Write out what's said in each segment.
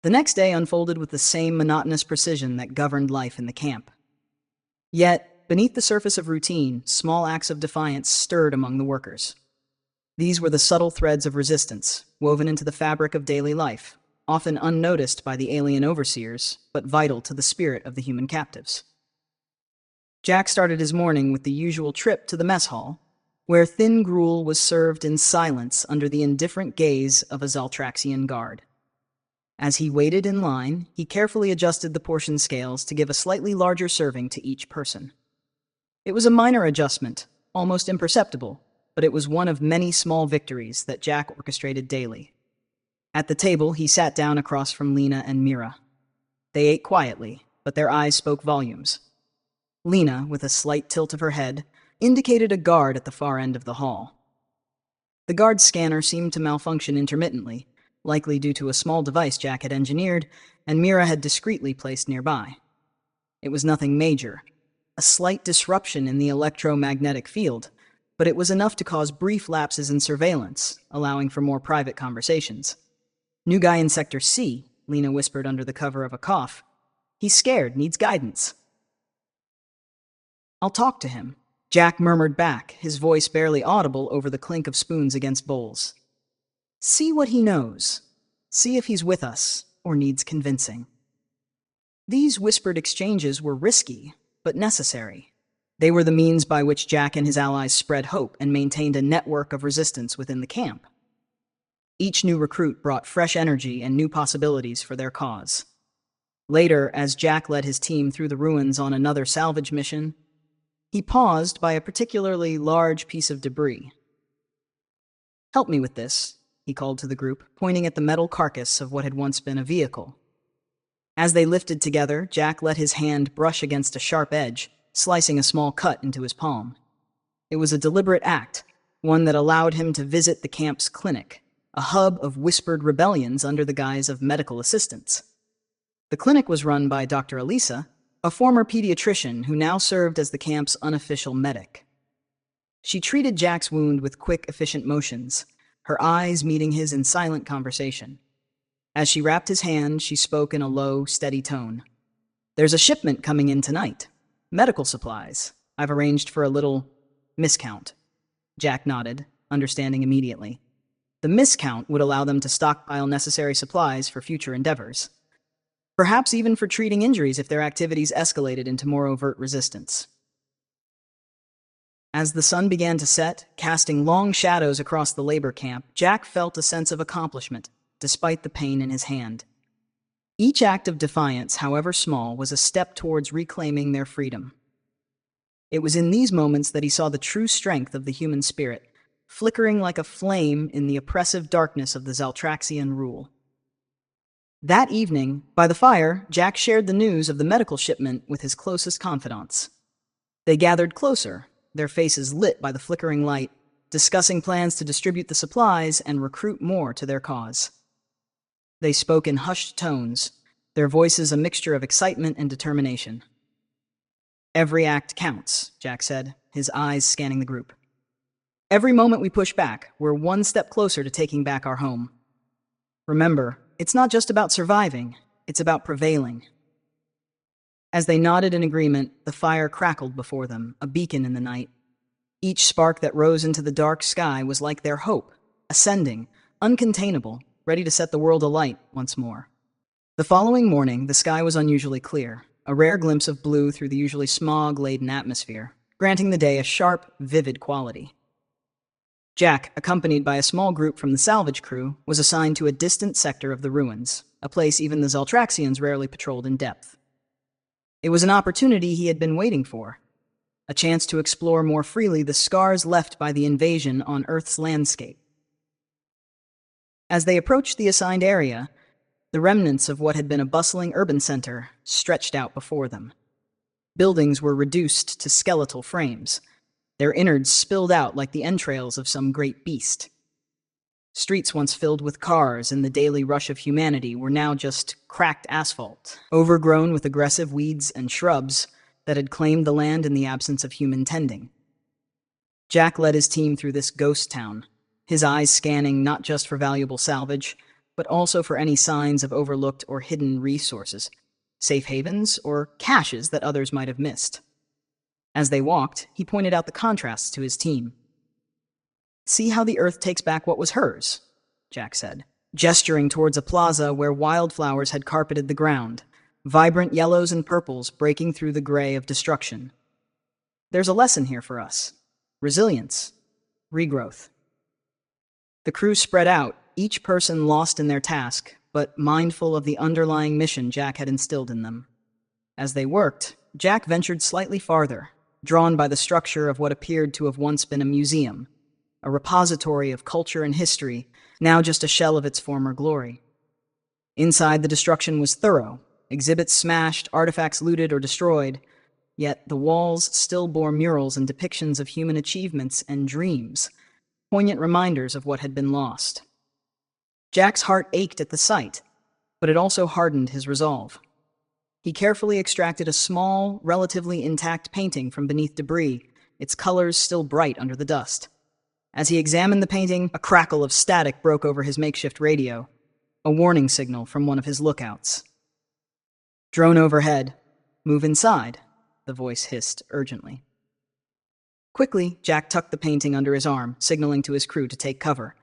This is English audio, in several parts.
The next day unfolded with the same monotonous precision that governed life in the camp. Yet, beneath the surface of routine, small acts of defiance stirred among the workers. These were the subtle threads of resistance, woven into the fabric of daily life, often unnoticed by the alien overseers, but vital to the spirit of the human captives. Jack started his morning with the usual trip to the mess hall, where thin gruel was served in silence under the indifferent gaze of a Zaltraxian guard. As he waited in line, he carefully adjusted the portion scales to give a slightly larger serving to each person. It was a minor adjustment, almost imperceptible, but it was one of many small victories that Jack orchestrated daily. At the table, he sat down across from Lena and Mira. They ate quietly, but their eyes spoke volumes. Lena, with a slight tilt of her head, indicated a guard at the far end of the hall. The guard's scanner seemed to malfunction intermittently, likely due to a small device Jack had engineered and Mira had discreetly placed nearby. It was nothing major, a slight disruption in the electromagnetic field, but it was enough to cause brief lapses in surveillance, allowing for more private conversations. "New guy in Sector C," Lena whispered under the cover of a cough. "He's scared, needs guidance." "I'll talk to him," Jack murmured back, his voice barely audible over the clink of spoons against bowls. "See what he knows. See if he's with us, or needs convincing." These whispered exchanges were risky, but necessary. They were the means by which Jack and his allies spread hope and maintained a network of resistance within the camp. Each new recruit brought fresh energy and new possibilities for their cause. Later, as Jack led his team through the ruins on another salvage mission, he paused by a particularly large piece of debris. "Help me with this," he called to the group, pointing at the metal carcass of what had once been a vehicle. As they lifted together, Jack let his hand brush against a sharp edge, slicing a small cut into his palm. It was a deliberate act, one that allowed him to visit the camp's clinic, a hub of whispered rebellions under the guise of medical assistants. The clinic was run by Dr. Elisa, a former pediatrician who now served as the camp's unofficial medic. She treated Jack's wound with quick, efficient motions, her eyes meeting his in silent conversation. As she wrapped his hand, she spoke in a low, steady tone. "There's a shipment coming in tonight. Medical supplies. I've arranged for a little miscount." Jack nodded, understanding immediately. The miscount would allow them to stockpile necessary supplies for future endeavors. Perhaps even for treating injuries if their activities escalated into more overt resistance. As the sun began to set, casting long shadows across the labor camp, Jack felt a sense of accomplishment, despite the pain in his hand. Each act of defiance, however small, was a step towards reclaiming their freedom. It was in these moments that he saw the true strength of the human spirit, flickering like a flame in the oppressive darkness of the Zaltraxian rule. That evening, by the fire, Jack shared the news of the medical shipment with his closest confidants. They gathered closer, their faces lit by the flickering light, discussing plans to distribute the supplies and recruit more to their cause. They spoke in hushed tones, their voices a mixture of excitement and determination. "Every act counts," Jack said, his eyes scanning the group. "Every moment we push back, we're one step closer to taking back our home. Remember, it's not just about surviving, it's about prevailing." As they nodded in agreement, the fire crackled before them, a beacon in the night. Each spark that rose into the dark sky was like their hope, ascending, uncontainable, ready to set the world alight once more. The following morning, the sky was unusually clear, a rare glimpse of blue through the usually smog-laden atmosphere, granting the day a sharp, vivid quality. Jack, accompanied by a small group from the salvage crew, was assigned to a distant sector of the ruins, a place even the Zaltraxians rarely patrolled in depth. It was an opportunity he had been waiting for, a chance to explore more freely the scars left by the invasion on Earth's landscape. As they approached the assigned area, the remnants of what had been a bustling urban center stretched out before them. Buildings were reduced to skeletal frames, their innards spilled out like the entrails of some great beast. Streets once filled with cars and the daily rush of humanity were now just cracked asphalt, overgrown with aggressive weeds and shrubs that had claimed the land in the absence of human tending. Jack led his team through this ghost town, his eyes scanning not just for valuable salvage, but also for any signs of overlooked or hidden resources, safe havens, or caches that others might have missed. As they walked, he pointed out the contrasts to his team. "See how the earth takes back what was hers," Jack said, gesturing towards a plaza where wildflowers had carpeted the ground, vibrant yellows and purples breaking through the gray of destruction. "There's a lesson here for us. Resilience. Regrowth." The crew spread out, each person lost in their task, but mindful of the underlying mission Jack had instilled in them. As they worked, Jack ventured slightly farther, drawn by the structure of what appeared to have once been a museum, a repository of culture and history, now just a shell of its former glory. Inside, the destruction was thorough, exhibits smashed, artifacts looted or destroyed, yet the walls still bore murals and depictions of human achievements and dreams, poignant reminders of what had been lost. Jack's heart ached at the sight, but it also hardened his resolve. He carefully extracted a small, relatively intact painting from beneath debris, its colors still bright under the dust. As he examined the painting, a crackle of static broke over his makeshift radio, a warning signal from one of his lookouts. "Drone overhead. Move inside," the voice hissed urgently. Quickly, Jack tucked the painting under his arm, signaling to his crew to take cover.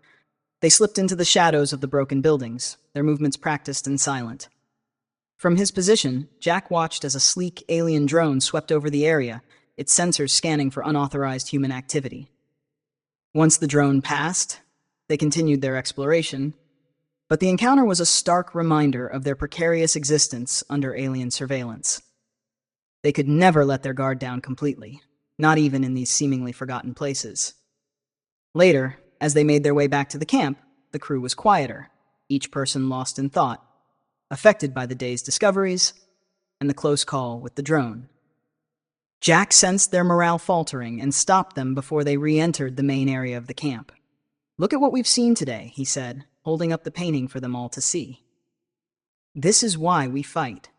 They slipped into the shadows of the broken buildings, their movements practiced and silent. From his position, Jack watched as a sleek alien drone swept over the area, its sensors scanning for unauthorized human activity. Once the drone passed, they continued their exploration, but the encounter was a stark reminder of their precarious existence under alien surveillance. They could never let their guard down completely, not even in these seemingly forgotten places. Later, as they made their way back to the camp, the crew was quieter, each person lost in thought, affected by the day's discoveries and the close call with the drone. Jack sensed their morale faltering and stopped them before they re-entered the main area of the camp. "Look at what we've seen today," he said, holding up the painting for them all to see. "This is why we fight.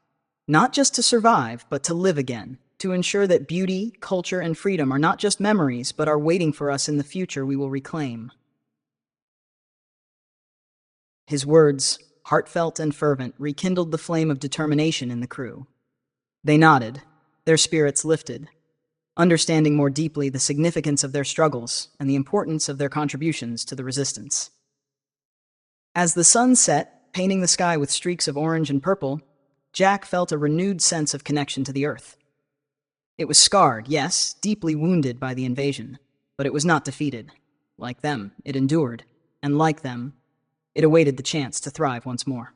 Not just to survive, but to live again, to ensure that beauty, culture, and freedom are not just memories, but are waiting for us in the future we will reclaim." His words, heartfelt and fervent, rekindled the flame of determination in the crew. They nodded, their spirits lifted, understanding more deeply the significance of their struggles and the importance of their contributions to the resistance. As the sun set, painting the sky with streaks of orange and purple, Jack felt a renewed sense of connection to the earth. It was scarred, yes, deeply wounded by the invasion, but it was not defeated. Like them, it endured, and like them, it awaited the chance to thrive once more.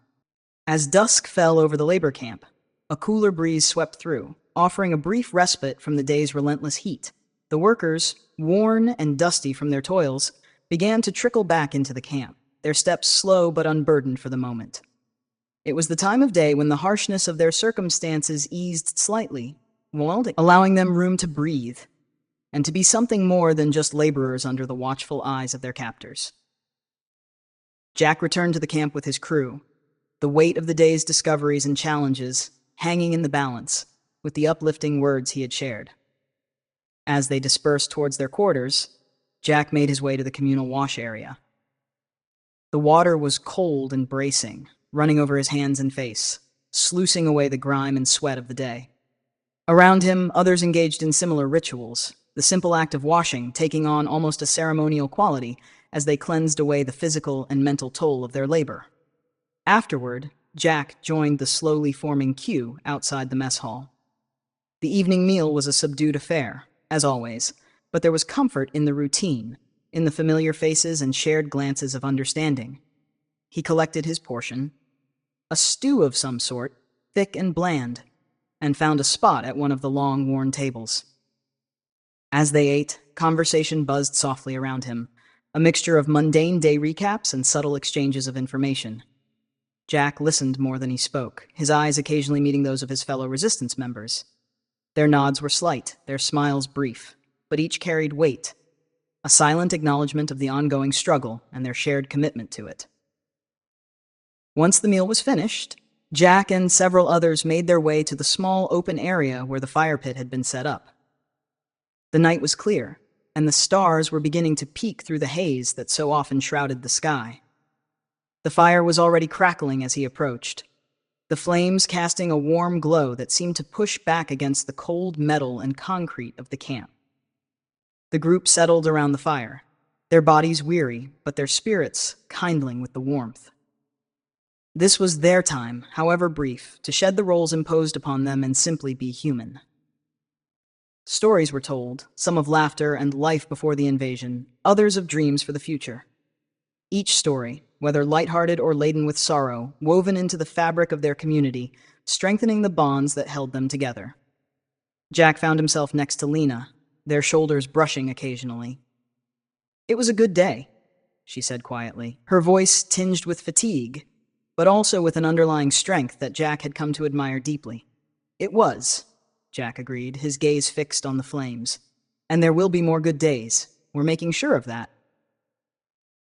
As dusk fell over the labor camp, a cooler breeze swept through, offering a brief respite from the day's relentless heat. The workers, worn and dusty from their toils, began to trickle back into the camp, their steps slow but unburdened for the moment. It was the time of day when the harshness of their circumstances eased slightly, allowing them room to breathe, and to be something more than just laborers under the watchful eyes of their captors. Jack returned to the camp with his crew, the weight of the day's discoveries and challenges hanging in the balance with the uplifting words he had shared. As they dispersed towards their quarters, Jack made his way to the communal wash area. The water was cold and bracing, running over his hands and face, sluicing away the grime and sweat of the day. Around him, others engaged in similar rituals, the simple act of washing taking on almost a ceremonial quality as they cleansed away the physical and mental toll of their labor. Afterward, Jack joined the slowly forming queue outside the mess hall. The evening meal was a subdued affair, as always, but there was comfort in the routine, in the familiar faces and shared glances of understanding. He collected his portion, a stew of some sort, thick and bland, and found a spot at one of the long, worn tables. As they ate, conversation buzzed softly around him, a mixture of mundane day recaps and subtle exchanges of information. Jack listened more than he spoke, his eyes occasionally meeting those of his fellow resistance members. Their nods were slight, their smiles brief, but each carried weight, a silent acknowledgement of the ongoing struggle and their shared commitment to it. Once the meal was finished, Jack and several others made their way to the small open area where the fire pit had been set up. The night was clear, and the stars were beginning to peek through the haze that so often shrouded the sky. The fire was already crackling as he approached, the flames casting a warm glow that seemed to push back against the cold metal and concrete of the camp. The group settled around the fire, their bodies weary, but their spirits kindling with the warmth. This was their time, however brief, to shed the roles imposed upon them and simply be human. Stories were told, some of laughter and life before the invasion, others of dreams for the future. Each story, whether lighthearted or laden with sorrow, woven into the fabric of their community, strengthening the bonds that held them together. Jack found himself next to Lena, their shoulders brushing occasionally. "It was a good day," she said quietly, her voice tinged with fatigue, but also with an underlying strength that Jack had come to admire deeply. "It was," Jack agreed, his gaze fixed on the flames. "And there will be more good days. We're making sure of that."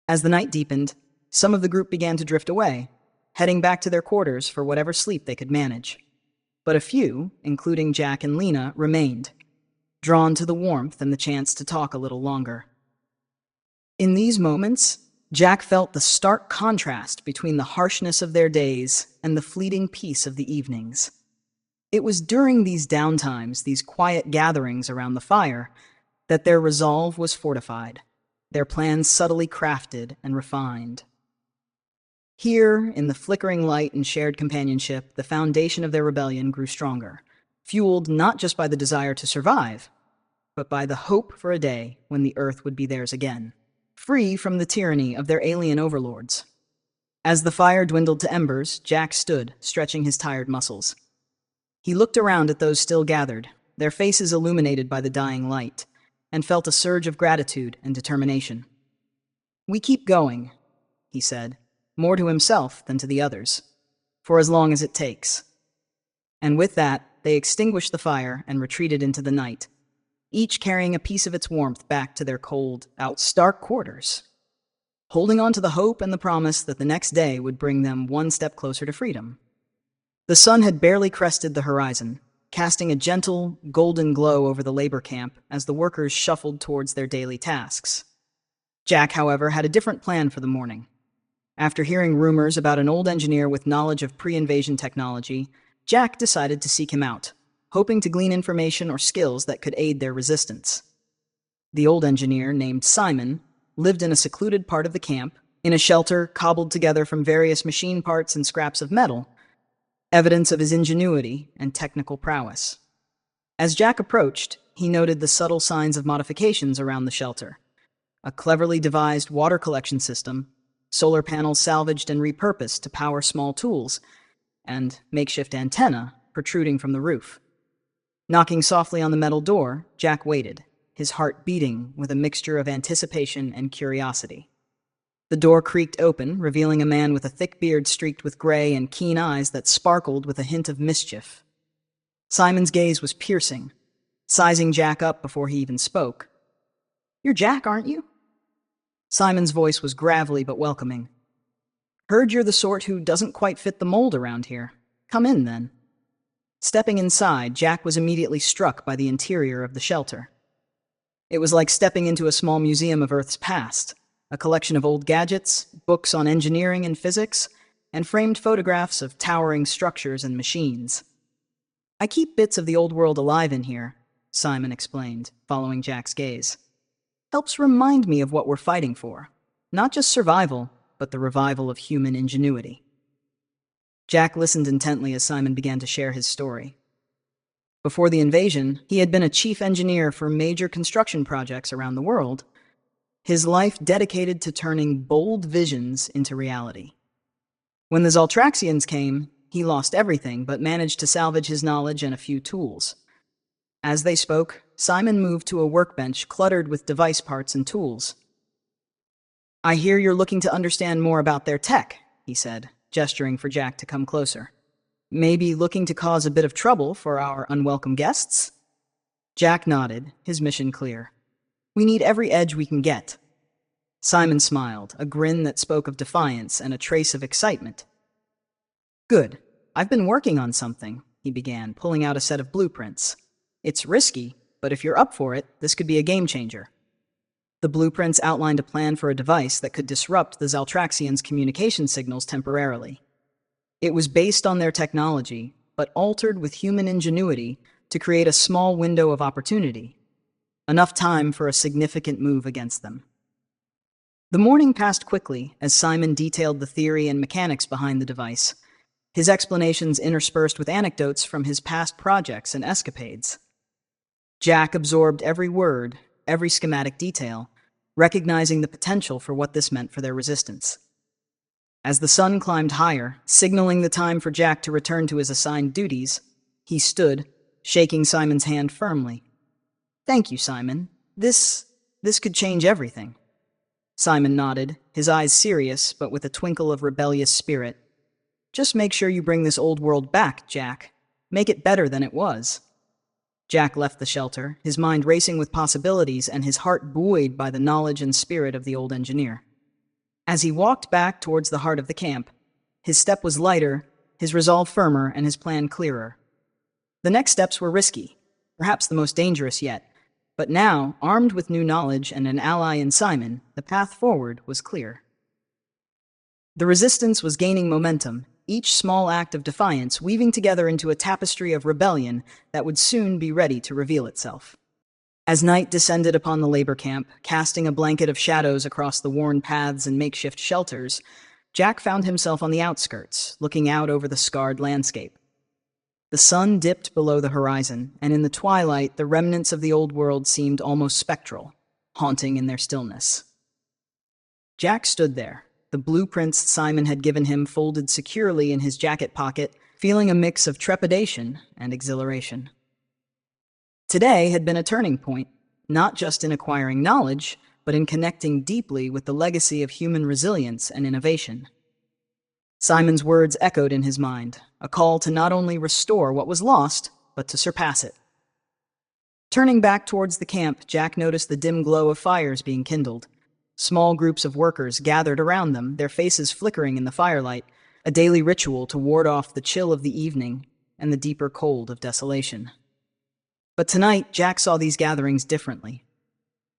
As the night deepened, some of the group began to drift away, heading back to their quarters for whatever sleep they could manage. But a few, including Jack and Lena, remained, drawn to the warmth and the chance to talk a little longer. In these moments, Jack felt the stark contrast between the harshness of their days and the fleeting peace of the evenings. It was during these downtimes, these quiet gatherings around the fire, that their resolve was fortified, their plans subtly crafted and refined. Here, in the flickering light and shared companionship, the foundation of their rebellion grew stronger, fueled not just by the desire to survive, but by the hope for a day when the earth would be theirs again, free from the tyranny of their alien overlords. As the fire dwindled to embers, Jack stood, stretching his tired muscles. He looked around at those still gathered, their faces illuminated by the dying light, and felt a surge of gratitude and determination. "We keep going," he said, more to himself than to the others, "for as long as it takes." And with that, they extinguished the fire and retreated into the night, each carrying a piece of its warmth back to their cold, stark quarters, holding on to the hope and the promise that the next day would bring them one step closer to freedom. The sun had barely crested the horizon, casting a gentle, golden glow over the labor camp as the workers shuffled towards their daily tasks. Jack, however, had a different plan for the morning. After hearing rumors about an old engineer with knowledge of pre-invasion technology, Jack decided to seek him out, hoping to glean information or skills that could aid their resistance. The old engineer, named Simon, lived in a secluded part of the camp, in a shelter cobbled together from various machine parts and scraps of metal, evidence of his ingenuity and technical prowess. As Jack approached, he noted the subtle signs of modifications around the shelter: a cleverly devised water collection system, solar panels salvaged and repurposed to power small tools, and makeshift antenna protruding from the roof. Knocking softly on the metal door, Jack waited, his heart beating with a mixture of anticipation and curiosity. The door creaked open, revealing a man with a thick beard streaked with gray and keen eyes that sparkled with a hint of mischief. Simon's gaze was piercing, sizing Jack up before he even spoke. "You're Jack, aren't you?" Simon's voice was gravelly but welcoming. "Heard you're the sort who doesn't quite fit the mold around here. Come in, then." Stepping inside, Jack was immediately struck by the interior of the shelter. It was like stepping into a small museum of Earth's past, a collection of old gadgets, books on engineering and physics, and framed photographs of towering structures and machines. "I keep bits of the old world alive in here," Simon explained, following Jack's gaze. "Helps remind me of what we're fighting for. Not just survival, but the revival of human ingenuity." Jack listened intently as Simon began to share his story. Before the invasion, he had been a chief engineer for major construction projects around the world, his life dedicated to turning bold visions into reality. When the Zaltraxians came, he lost everything but managed to salvage his knowledge and a few tools. As they spoke, Simon moved to a workbench cluttered with device parts and tools. "I hear you're looking to understand more about their tech," he said, gesturing for Jack to come closer. "Maybe looking to cause a bit of trouble for our unwelcome guests?" Jack nodded, his mission clear. "We need every edge we can get." Simon smiled, a grin that spoke of defiance and a trace of excitement. "Good. I've been working on something," he began, pulling out a set of blueprints. "It's risky, but if you're up for it, this could be a game changer." The blueprints outlined a plan for a device that could disrupt the Zaltraxians' communication signals temporarily. It was based on their technology, but altered with human ingenuity to create a small window of opportunity, enough time for a significant move against them. The morning passed quickly as Simon detailed the theory and mechanics behind the device, his explanations interspersed with anecdotes from his past projects and escapades. Jack absorbed every word, every schematic detail, recognizing the potential for what this meant for their resistance. As the sun climbed higher, signaling the time for Jack to return to his assigned duties, he stood, shaking Simon's hand firmly. "Thank you, Simon. This could change everything." Simon nodded, his eyes serious, but with a twinkle of rebellious spirit. "Just make sure you bring this old world back, Jack. Make it better than it was." Jack left the shelter, his mind racing with possibilities and his heart buoyed by the knowledge and spirit of the old engineer. As he walked back towards the heart of the camp, his step was lighter, his resolve firmer, and his plan clearer. The next steps were risky, perhaps the most dangerous yet, but now, armed with new knowledge and an ally in Simon, the path forward was clear. The resistance was gaining momentum, each small act of defiance weaving together into a tapestry of rebellion that would soon be ready to reveal itself. As night descended upon the labor camp, casting a blanket of shadows across the worn paths and makeshift shelters, Jack found himself on the outskirts, looking out over the scarred landscape. The sun dipped below the horizon, and in the twilight, the remnants of the old world seemed almost spectral, haunting in their stillness. Jack stood there, the blueprints Simon had given him folded securely in his jacket pocket, feeling a mix of trepidation and exhilaration. Today had been a turning point, not just in acquiring knowledge, but in connecting deeply with the legacy of human resilience and innovation. Simon's words echoed in his mind, a call to not only restore what was lost, but to surpass it. Turning back towards the camp, Jack noticed the dim glow of fires being kindled. Small groups of workers gathered around them, their faces flickering in the firelight, a daily ritual to ward off the chill of the evening and the deeper cold of desolation. But tonight, Jack saw these gatherings differently.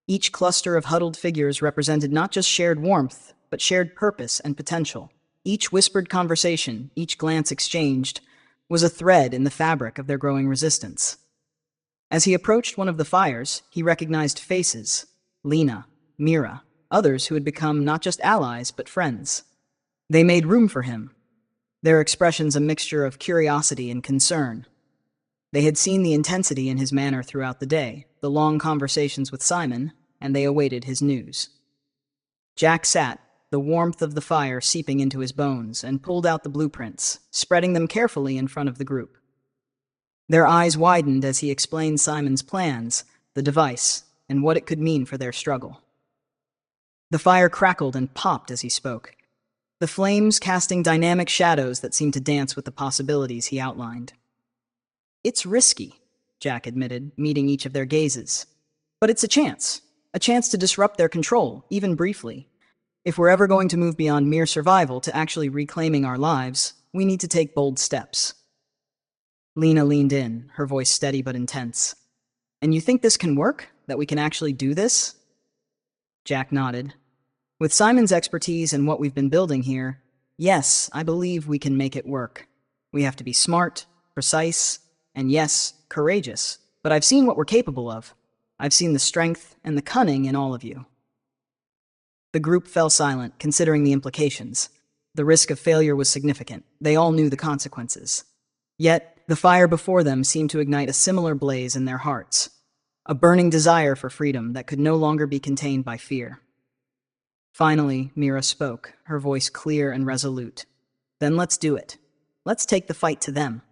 Each cluster of huddled figures represented not just shared warmth, but shared purpose and potential. Each whispered conversation, each glance exchanged, was a thread in the fabric of their growing resistance. As he approached one of the fires, he recognized faces: Lena, Mira, others who had become not just allies, but friends. They made room for him, their expressions a mixture of curiosity and concern. They had seen the intensity in his manner throughout the day, the long conversations with Simon, and they awaited his news. Jack sat, the warmth of the fire seeping into his bones, and pulled out the blueprints, spreading them carefully in front of the group. Their eyes widened as he explained Simon's plans, the device, and what it could mean for their struggle. The fire crackled and popped as he spoke, the flames casting dynamic shadows that seemed to dance with the possibilities he outlined. "It's risky," Jack admitted, meeting each of their gazes. "But it's a chance to disrupt their control, even briefly. If we're ever going to move beyond mere survival to actually reclaiming our lives, we need to take bold steps." Lena leaned in, her voice steady but intense. "And you think this can work? That we can actually do this?" Jack nodded. "With Simon's expertise and what we've been building here, yes, I believe we can make it work. We have to be smart, precise, and yes, courageous. But I've seen what we're capable of. I've seen the strength and the cunning in all of you." The group fell silent, considering the implications. The risk of failure was significant. They all knew the consequences. Yet, the fire before them seemed to ignite a similar blaze in their hearts, a burning desire for freedom that could no longer be contained by fear. Finally, Mira spoke, her voice clear and resolute. "Then let's do it. Let's take the fight to them."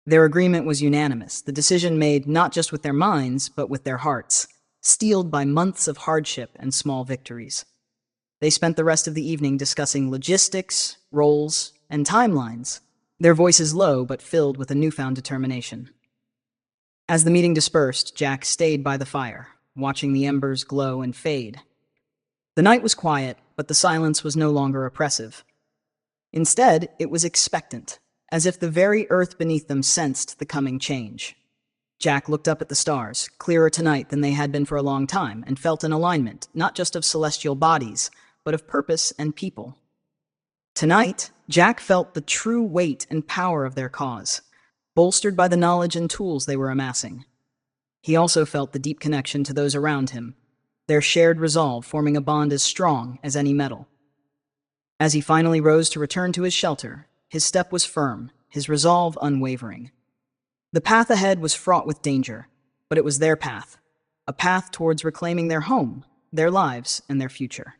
Their agreement was unanimous, the decision made not just with their minds, but with their hearts, steeled by months of hardship and small victories. They spent the rest of the evening discussing logistics, roles, and timelines, their voices low but filled with a newfound determination. As the meeting dispersed, Jack stayed by the fire, watching the embers glow and fade. The night was quiet, but the silence was no longer oppressive. Instead, it was expectant, as if the very earth beneath them sensed the coming change. Jack looked up at the stars, clearer tonight than they had been for a long time, and felt an alignment, not just of celestial bodies, but of purpose and people. Tonight, Jack felt the true weight and power of their cause, bolstered by the knowledge and tools they were amassing. He also felt the deep connection to those around him, their shared resolve forming a bond as strong as any metal. As he finally rose to return to his shelter, his step was firm, his resolve unwavering. The path ahead was fraught with danger, but it was their path, a path towards reclaiming their home, their lives, and their future.